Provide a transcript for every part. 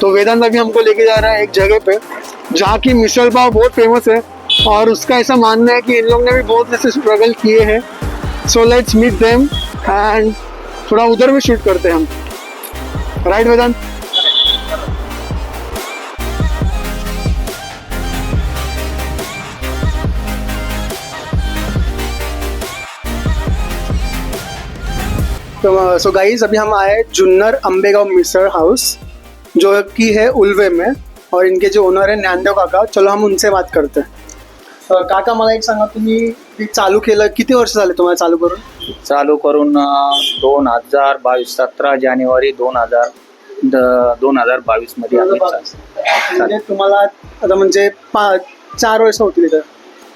तो वेदांत अभी हमको लेके जा रहा है एक जगह पे जहाँ की मिसल पाव बहुत फेमस है और उसका ऐसा मानना है कि इन लोग ने भी बहुत ऐसे स्ट्रगल किए हैं. So let's meet them and थोड़ा उधर भी शूट करते हैं हम. राइट वेदांत? तो सो गाइस अभी हम आए जुन्नर अंबेगाव मिसळ हाउस जो कि है उल्वे में और इनके जो ओनर है ज्ञानदेव काका. चलो हम उनसे बात करते हैं. काका मला एक सांगा, तुम्ही हे चालू केलं किती वर्ष झाले तुम्हाला चालू करून? चालू करून 2022 17 जानेवारी 2022 मध्ये आम्ही म्हणजे तुम्हाला आता म्हणजे 4 वर्ष होतील इथं?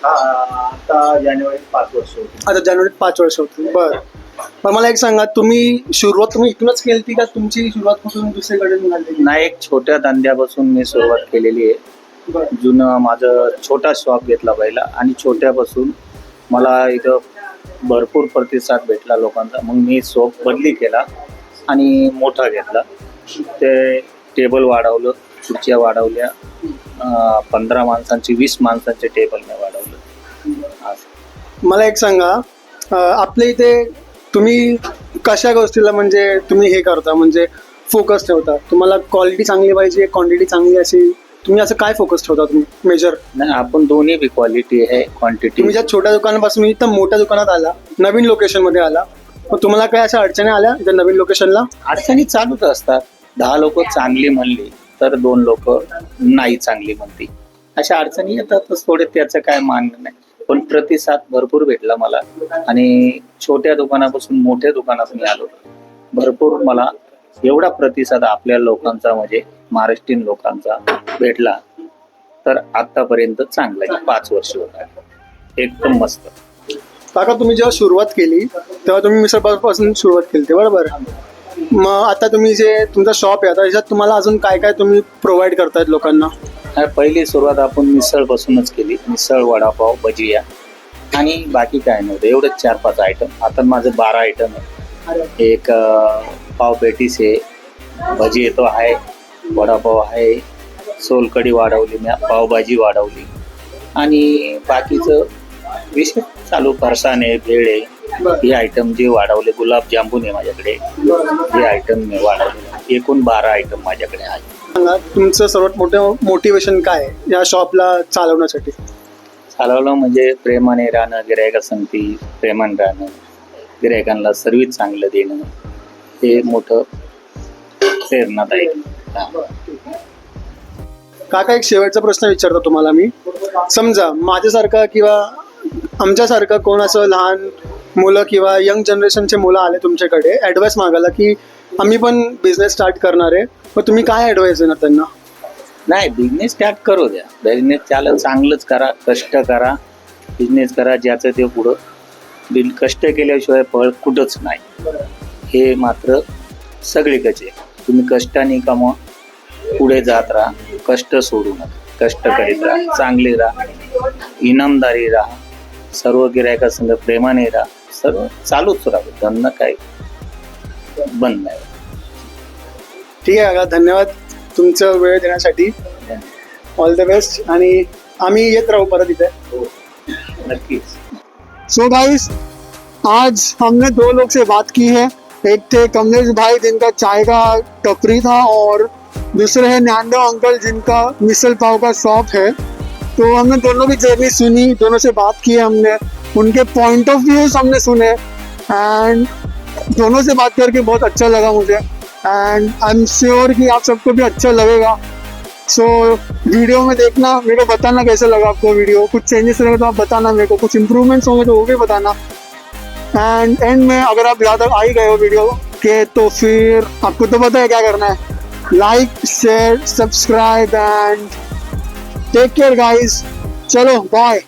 आता जानेवारी 5 वर्ष होती. आता जानेवारीत 5 वर्ष होतील. बरं. पण मला एक सांगा, तुम्ही इथूनच केली का तुमची सुरुवात कुठून दुसरीकडे झाली? नाही, एक छोट्या धंद्यापासून मी सुरुवात केलेली आहे. जुनं माझं छोटा शॉप घेतला पहिला आणि छोट्यापासून मला इथं भरपूर प्रतिसाद भेटला लोकांचा. मग मी शॉप बदली केला आणि मोठा घेतला. ते टेबल वाढवलं, खुर्च्या वाढवल्या, 15 माणसांची 20 माणसांचे टेबल मी वाढवलं. मला एक सांगा, आपल्या इथे तुम्ही कशा गोष्टीला म्हणजे तुम्ही हे करता, म्हणजे फोकस ठेवता? तुम्हाला क्वालिटी चांगली पाहिजे, क्वांटिटी चांगली अशी, तुम्ही असं काय फोकस ठेवता तुम्ही मेजर? नाही, आपण दोन्ही बी क्वालिटी आहे, क्वांटिटी. तुम्ही ज्या छोट्या दुकानापासून इथं मोठ्या दुकानात आला, नवीन लोकेशन मध्ये आला, मग तुम्हाला काय अशा अडचणी आल्या इथं नवीन लोकेशनला? अडचणी चालूच असतात. 10 लोक चांगली म्हणली तर 2 लोक नाही चांगली म्हणती. अशा अडचणी येतातच थोडे, त्याचं काय मानणं नाही. पण प्रतिसाद भरपूर भेटला मला आणि छोट्या दुकानापासून मोठ्या दुकानात मी आलो. भरपूर मला एवढा प्रतिसाद आपल्या लोकांचा म्हणजे महाराष्ट्रीयन लोकांचा भेटला. तर आतापर्यंत चांगला आहे. 5 वर्ष होत एकदम मस्त. काका तुम्ही जेव्हा सुरुवात केली तेव्हा तुम्ही मिसळ पासून सुरुवात केली ते बरोबर? मग आता तुम्ही जे तुमचा शॉप आहे आता याच्यात तुम्हाला अजून काय काय तुम्ही प्रोव्हाइड करतायत लोकांना? पहिली सुरुवात आपण मिसळ पासूनच केली. मिसळ, वडापाव, भजिया आणि बाकी काय नव्हतं. एवढंच 4-5 आयटम. आता माझं 12 आयटम आहे. एक पाव पेटीस आहे, भजी येतो आहे, वडापाव आहे, सोलकढी वाढवली मी, पावभाजी वाढवली आणि बाकीचं विषय चालू. फरसाण आहे, भेळ आहे, हे आयटम जे वाढवले. गुलाबजामुन आहे माझ्याकडे, हे आयटम मी वाढवले. एकूण 12 आयटम माझ्याकडे आहे. सांगा तुमचं सर्वात मोठं मोटिवेशन काय आहे या शॉपला चालवण्यासाठी? चालवलं म्हणजे प्रेमाने राहणं, गिरायकासंगती प्रेमाने राहणं, गिरायकांना सर्व्हिस चांगलं देणं, हे मोठं प्रेरणादायक. काका एक शेवटचा प्रश्न विचारतो तुम्हाला मी. समजा माझ्यासारखा किंवा आमच्यासारखं कोण असं लहान मुलं किंवा यंग जनरेशनचे मुलं आले तुमच्याकडे ॲडवाईस मागायला की आम्ही पण बिझनेस स्टार्ट करणार आहे, मग तुम्ही काय ॲडवाईस देणार त्यांना? नाही, बिझनेस स्टार्ट करू द्या. बिझनेस चालत चांगलंच करा, कष्ट करा, बिझनेस करा. ज्याचं ते पुढं कष्ट केल्याशिवाय फळ कुठंच नाही. हे मात्र सगळीकडे आहे. तुम्ही कष्टाने कमवा, पुढे जात राहा, कष्ट सोडू नका. कष्ट करीत राहा, चांगले राहा, इनामदारी राहा, सर्व गिरायकासंग प्रेमाने राहा. सर्व चालूच राहा. धंदा काही बंद नाही. ठीक आहे काका, धन्यवाद तुमचं वेळ देण्यासाठी. ऑल द बेस्ट आणि आम्ही येत राहू परत इथे. नक्कीच. सो गाइस, आज हमने 2 लोग से बात की है. एक थे कमलेश भाई जिनका चाय का टपरी था और दूसरे है ज्ञानदेव अंकल जिनका मिसल पाव का शॉप है. तो हमने दोनों की जर्नी सुनी, दोनों से बात की हमने, उनके पॉइंट ऑफ व्यूज हमने सुने एंड दोनों से बात करके बहुत अच्छा लगा मुझे एंड आई एम श्योर कि आप सबको भी अच्छा लगेगा. सो वीडियो में देखना, मेरे को बताना कैसा लगा आपको वीडियो. कुछ चेंजेस रहेंगे तो आप बताना मेरे को, कुछ इम्प्रूवमेंट्स होंगे तो वो भी बताना. एंड में अगर आप यहाँ तक आ ही गए हो वीडियो के तो फिर आपको तो पता है क्या करना है. Like, share, subscribe and take care guys. चलो बाय.